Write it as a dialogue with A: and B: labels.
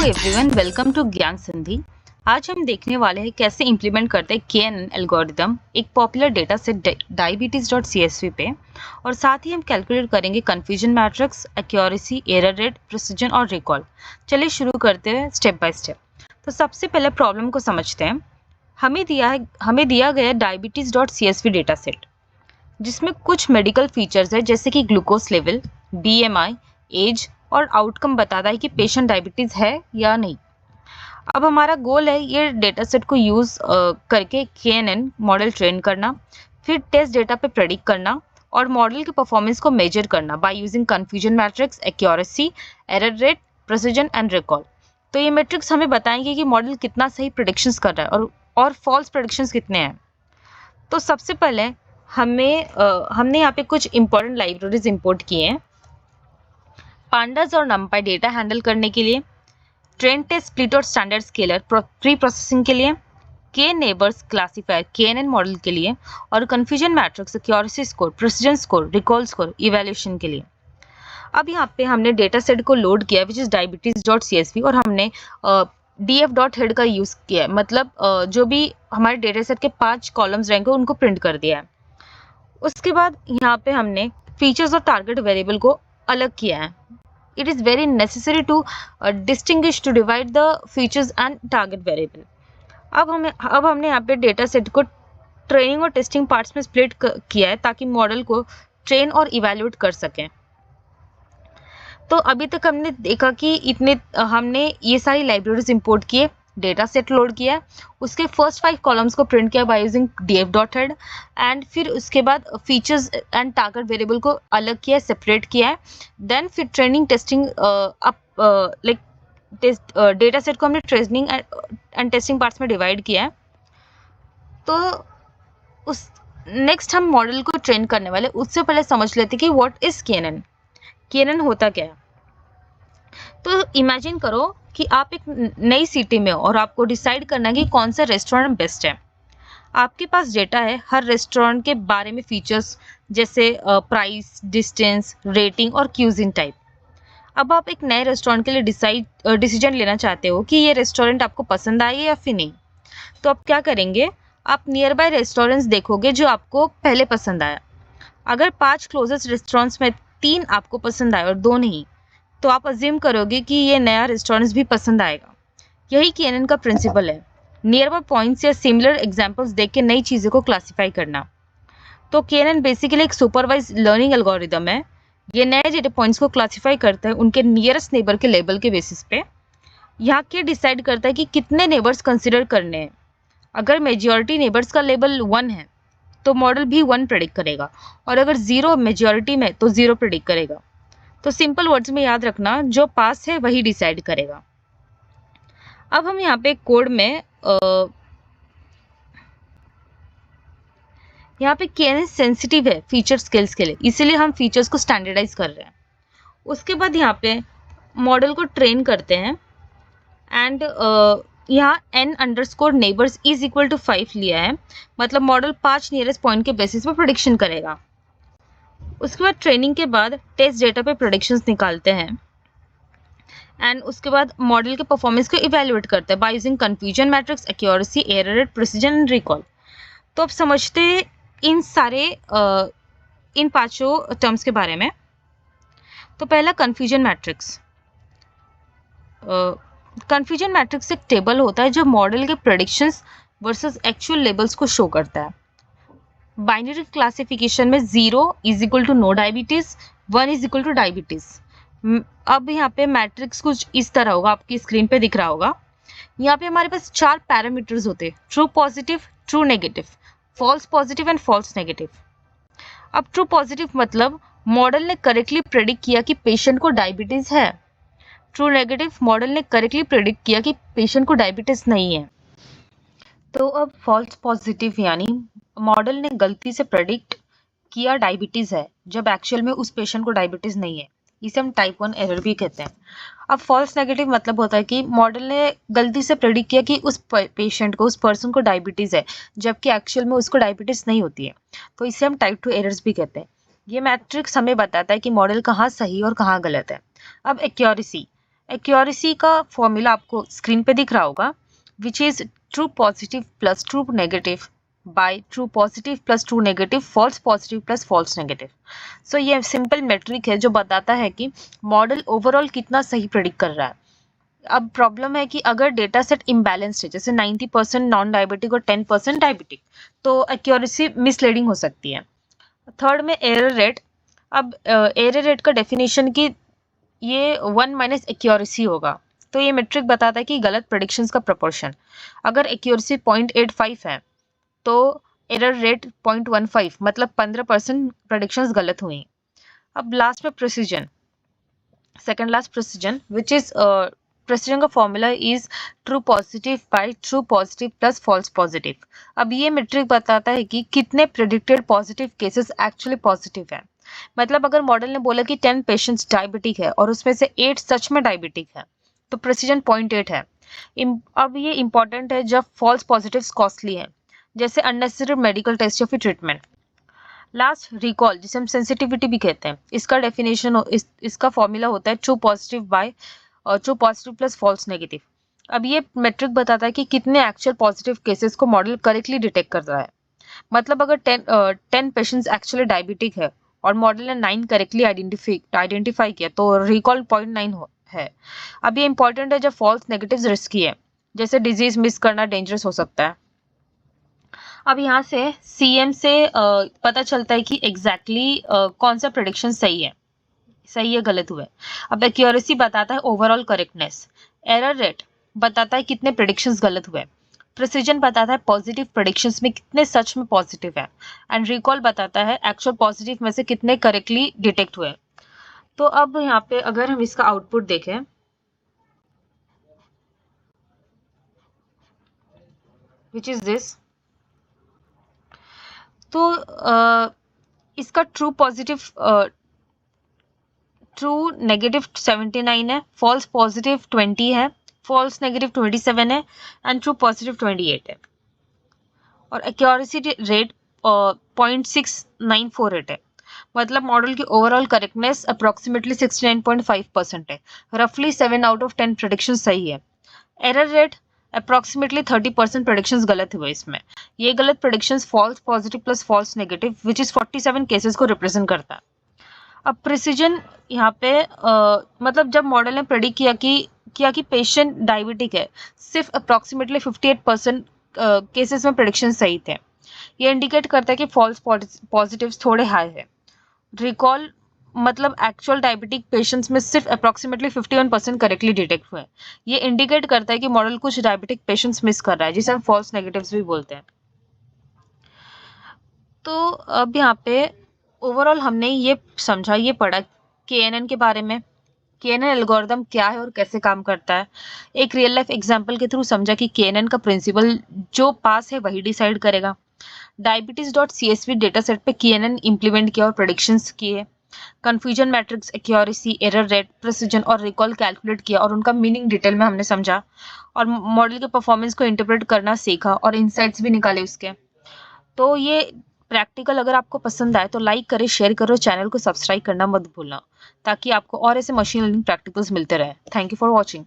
A: Everyone, welcome to ज्ञान संधि। आज हम देखने वाले हैं कैसे इंप्लीमेंट करते हैं KNN एल्गोरिदम एक पॉपुलर डेटा सेट diabetes.csv पे, और साथ ही हम कैलकुलेट करेंगे confusion matrix, accuracy, error rate, precision और रिकॉल। चलिए शुरू करते हैं स्टेप बाय स्टेप। तो सबसे पहले प्रॉब्लम को समझते हैं। हमें दिया गया diabetes.csv डेटा सेट, जिसमें कुछ मेडिकल फीचर्स है जैसे कि ग्लूकोज लेवल, BMI, एज और आउटकम बताता है कि पेशेंट डायबिटीज है या नहीं। अब हमारा गोल है ये डेटा सेट को यूज करके KNN मॉडल ट्रेन करना, फिर टेस्ट डेटा पे प्रेडिक्ट करना और मॉडल के परफॉर्मेंस को मेजर करना by using confusion matrix, accuracy, error rate, precision and recall. तो ये मैट्रिक्स हमें बताएंगे कि मॉडल कितना सही प्रेडिक्शंस कर रहा है और फॉल्स प्रेडिक्शंस कितने हैं। तो सबसे पहले हमने यहाँ पे कुछ इंपॉर्टेंट लाइब्रेरीज इंपोर्ट किए हैं। पांडास और नमपाई डेटा हैंडल करने के लिए, ट्रेन टेस्ट स्प्लिट और स्टैंडर्ड स्केलर प्री प्रोसेसिंग के लिए, के नेबर्स क्लासिफायर KNN मॉडल के लिए, और confusion matrix, accuracy score, precision score, recall score evaluation के लिए। अब यहाँ पे हमने डेटा सेट को लोड किया विच इज diabetes.csv और हमने df.head का यूज किया है, मतलब जो भी हमारे डेटा सेट के 5 कॉलम्स रहेंगे उनको प्रिंट कर दिया है। उसके बाद यहाँ पे हमने फीचर्स और टारगेट वेरिएबल को अलग किया है। It is very necessary to distinguish to divide the features and target variable. अब हमने यहाँ पे डेटा सेट को ट्रेनिंग और टेस्टिंग पार्ट्स में स्प्लिट किया है ताकि मॉडल को ट्रेन और इवैल्यूएट कर सकें। तो अभी तक हमने देखा कि हमने ये सारी लाइब्रेरीज इंपोर्ट किए, डेटा सेट लोड किया, उसके फर्स्ट 5 कॉलम्स को प्रिंट किया बाय यूजिंग df.head एंड फिर उसके बाद फीचर्स एंड टारगेट वेरिएबल को अलग किया, सेपरेट किया है। देन फिर ट्रेनिंग टेस्टिंग डेटा सेट को हमने ट्रेनिंग एंड टेस्टिंग पार्ट्स में डिवाइड किया है। तो उस नेक्स्ट हम मॉडल को ट्रेन करने वाले, उससे पहले समझ लेते कि व्हाट इज KNN होता क्या है। तो इमेजिन करो कि आप एक नई सिटी में हो और आपको डिसाइड करना है कि कौन सा रेस्टोरेंट बेस्ट है। आपके पास डेटा है हर रेस्टोरेंट के बारे में, फीचर्स जैसे प्राइस, डिस्टेंस, रेटिंग और क्यूजिन टाइप। अब आप एक नए रेस्टोरेंट के लिए डिसीजन लेना चाहते हो कि ये रेस्टोरेंट आपको पसंद आए या फिर नहीं। तो आप क्या करेंगे, आप नियर बाय रेस्टोरेंट्स देखोगे जो आपको पहले पसंद आया। अगर 5 क्लोजेस्ट रेस्टोरेंट्स में 3 आपको पसंद आए और 2 नहीं, तो आप अज्यूम करोगे कि ये नया रेस्टोरेंट भी पसंद आएगा। यही KNN का प्रिंसिपल है, नियर बाय पॉइंट्स या सिमिलर एग्जांपल्स देख के नई चीज़ों को क्लासिफाई करना। तो KNN बेसिकली एक सुपरवाइज लर्निंग एल्गोरिदम है। ये नए डेटा पॉइंट्स को क्लासिफाई करता है उनके नियरेस्ट नेबर के लेबल के बेसिस पे। यहाँ के डिसाइड करता है कि कितने नेबर्स कंसिडर करने हैं। अगर मेजॉरिटी नेबर्स का लेबल 1 है तो मॉडल भी 1 प्रेडिक्ट करेगा, और अगर 0 मेजॉरिटी में तो 0 प्रेडिक्ट करेगा। तो सिंपल वर्ड्स में याद रखना, जो पास है वही डिसाइड करेगा। अब हम यहाँ पे कोड में यहाँ पे KNN सेंसिटिव है फीचर स्केल्स के लिए, इसीलिए हम फीचर्स को स्टैंडर्डाइज कर रहे हैं। उसके बाद यहाँ पे मॉडल को ट्रेन करते हैं एंड यहाँ n_neighbors इज इक्वल टू 5 लिया है, मतलब मॉडल 5 नियरेस्ट पॉइंट के बेसिस पे प्रेडिक्शन करेगा। उसके बाद ट्रेनिंग के बाद टेस्ट डेटा पे प्रेडिक्शंस निकालते हैं एंड उसके बाद मॉडल के परफॉर्मेंस को इवैल्यूएट करते हैं by using confusion matrix, accuracy, error rate, precision and recall. तो अब समझते हैं इन 5 टर्म्स के बारे में। तो पहला कंफ्यूजन मैट्रिक्स। कंफ्यूजन मैट्रिक्स एक टेबल होता है जो मॉडल के प्रेडिक्शंस वर्सेस एक्चुअल लेबल्स को शो करता है। बाइनरी क्लासिफिकेशन में 0 is equal to no diabetes, 1 is equal to diabetes. अब यहाँ पे मैट्रिक्स कुछ इस तरह होगा, आपकी स्क्रीन पे दिख रहा होगा। यहाँ पे हमारे पास 4 पैरामीटर्स होते हैं, true positive, true negative, false positive and false negative. अब ट्रू पॉजिटिव मतलब मॉडल ने करेक्टली प्रेडिक्ट किया कि पेशेंट को डायबिटीज है। ट्रू नेगेटिव, मॉडल ने करेक्टली प्रेडिक्ट किया कि पेशेंट को डायबिटीज नहीं है। तो अब फॉल्स पॉजिटिव यानी मॉडल ने गलती से प्रेडिक्ट किया डायबिटीज है जब एक्चुअल में उस पेशेंट को डायबिटीज नहीं है। इसे हम टाइप 1 एरर भी कहते हैं। अब फॉल्स नेगेटिव मतलब होता है कि मॉडल ने गलती से प्रेडिक्ट किया कि उस पेशेंट को, उस पर्सन को डायबिटीज है जबकि एक्चुअल में उसको डायबिटीज नहीं होती है। तो इसे हम टाइप 2 एरर्स भी कहते हैं। ये मैट्रिक्स हमें बताता है कि मॉडल कहाँ सही और कहाँ गलत है। अब एक्यूरेसी, एक्यूरेसी का फॉर्मूला आपको स्क्रीन पे दिख रहा होगा, which is true positive plus true negative by true positive plus true negative false positive plus false negative. So ये सिंपल मेट्रिक है जो बताता है कि मॉडल ओवरऑल कितना सही प्रेडिक्ट कर रहा है। अब प्रॉब्लम है कि अगर डेटा सेट इम्बैलेंस्ड है, जैसे 90% नॉन डायबिटिक और 10% डायबिटिक, तो एक्यूरेसी मिसलीडिंग हो सकती है। थर्ड में एरर रेट। अब एरर रेट का डेफिनेशन की ये 1 माइनस एक्यूरेसी होगा, तो ये मेट्रिक बताता है कि गलत प्रेडिक्शंस का प्रोपोर्शन। अगर एक्यूरेसी 0.85 है तो एरर रेट 0.15, मतलब 15% प्रेडिक्शंस गलत हुई। अब लास्ट में precision, second last precision, which is precision का formula is true positive by true positive plus false positive. अब ये मेट्रिक बताता है कि कितने predicted positive cases actually positive है। मतलब अगर मॉडल ने बोला कि 10 पेशेंट्स डायबिटिक है और उसमें से 8 सच में डायबिटिक है, तो प्रिसीजन 0.8 है। अब ये इंपॉर्टेंट है जब फॉल्स पॉजिटिव्स कॉस्टली है, जैसे अननेसेसरी मेडिकल टेस्ट या फिर ट्रीटमेंट। लास्ट रिकॉल, जिसे हम सेंसिटिविटी भी कहते हैं, इसका डेफिनेशन इसका फॉर्मूला होता है true positive by true positive plus false negative. अब ये मेट्रिक बताता है कि कितने एक्चुअल पॉजिटिव केसेस को मॉडल करेक्टली डिटेक्ट कर रहा है। मतलब अगर 10 पेशेंट्स एक्चुअली डायबिटिक है और मॉडल ने 9 करेक्टली आइडेंटिफाई किया, तो रिकॉल 0.9 है। अब ये इंपॉर्टेंट है जब फॉल्स नेगेटिव रिस्की है, जैसे डिजीज मिस करना डेंजरस हो सकता है। अब यहाँ से सीएम से पता चलता है कि एग्जैक्टली कौन सा प्रेडिक्शन सही है गलत हुआ है। अब एक्यूरेसी बताता है ओवरऑल करेक्टनेस, एरर रेट बताता है कितने प्रेडिक्शंस गलत हुए, प्रिसीजन बताता है पॉजिटिव प्रेडिक्शंस में कितने सच में पॉजिटिव है, एंड रिकॉल बताता है एक्चुअल पॉजिटिव में से कितने करेक्टली डिटेक्ट हुए। तो अब यहाँ पे अगर हम इसका आउटपुट देखें, विच इज दिस, तो इसका ट्रू पॉजिटिव ट्रू नेगेटिव 79 है, फॉल्स पॉजिटिव 20 है, फॉल्स नेगेटिव 27 है, एंड ट्रू पॉजिटिव 28 है। और एक्यूरेसी रेट 0.6948 है। मतलब मॉडल की ओवरऑल करेक्टनेस अप्रोक्सीमेटली 69.5% है। रफली 7 आउट ऑफ 10 प्रेडिक्शन सही है। एरर रेट अप्रोक्सीमेटली 30% प्रेडिक्शंस गलत हुए इसमें। ये गलत predictions false positive plus false negative which is 47 cases को रिप्रेजेंट करता है। अब प्रिसीजन यहाँ पे मतलब जब मॉडल ने प्रेडिक्ट किया कि पेशेंट डायबिटिक है, सिर्फ अप्रोक्सीमेटली 58% केसेस में प्रेडिक्शन सही थे। ये इंडिकेट करता है कि फॉल्स पॉजिटिव्स थोड़े हाई है। रिकॉल मतलब एक्चुअल डायबिटिक पेशेंट्स में सिर्फ अप्रोक्सीमेटली 51% करेक्टली डिटेक्ट हुए। ये इंडिकेट करता है कि मॉडल कुछ डायबिटिक पेशेंट्स मिस कर रहा है, जिसे हम फॉल्स नेगेटिव्स भी बोलते हैं। तो अब यहाँ पे ओवरऑल हमने ये पढ़ा KNN के बारे में, KNN एल्गोरिदम क्या है और कैसे काम करता है। एक रियल लाइफ एग्जांपल के थ्रू समझा कि KNN का प्रिंसिपल जो पास है वही डिसाइड करेगा। diabetes.csv डेटा सेट पे KNN इंप्लीमेंट किया और प्रेडिक्शंस किए। Confusion matrix, accuracy, error rate, precision और रिकॉल कैलकुलेट किया और उनका मीनिंग डिटेल में हमने समझा और मॉडल के परफॉर्मेंस को इंटरप्रेट करना सीखा और इनसाइट्स भी निकाले उसके। तो ये प्रैक्टिकल अगर आपको पसंद आए तो लाइक करें, शेयर करो, चैनल को सब्सक्राइब करना मत भूलना, ताकि आपको और ऐसे मशीन लर्निंग प्रैक्टिकल्स मिलते रहे। Thank you for watching.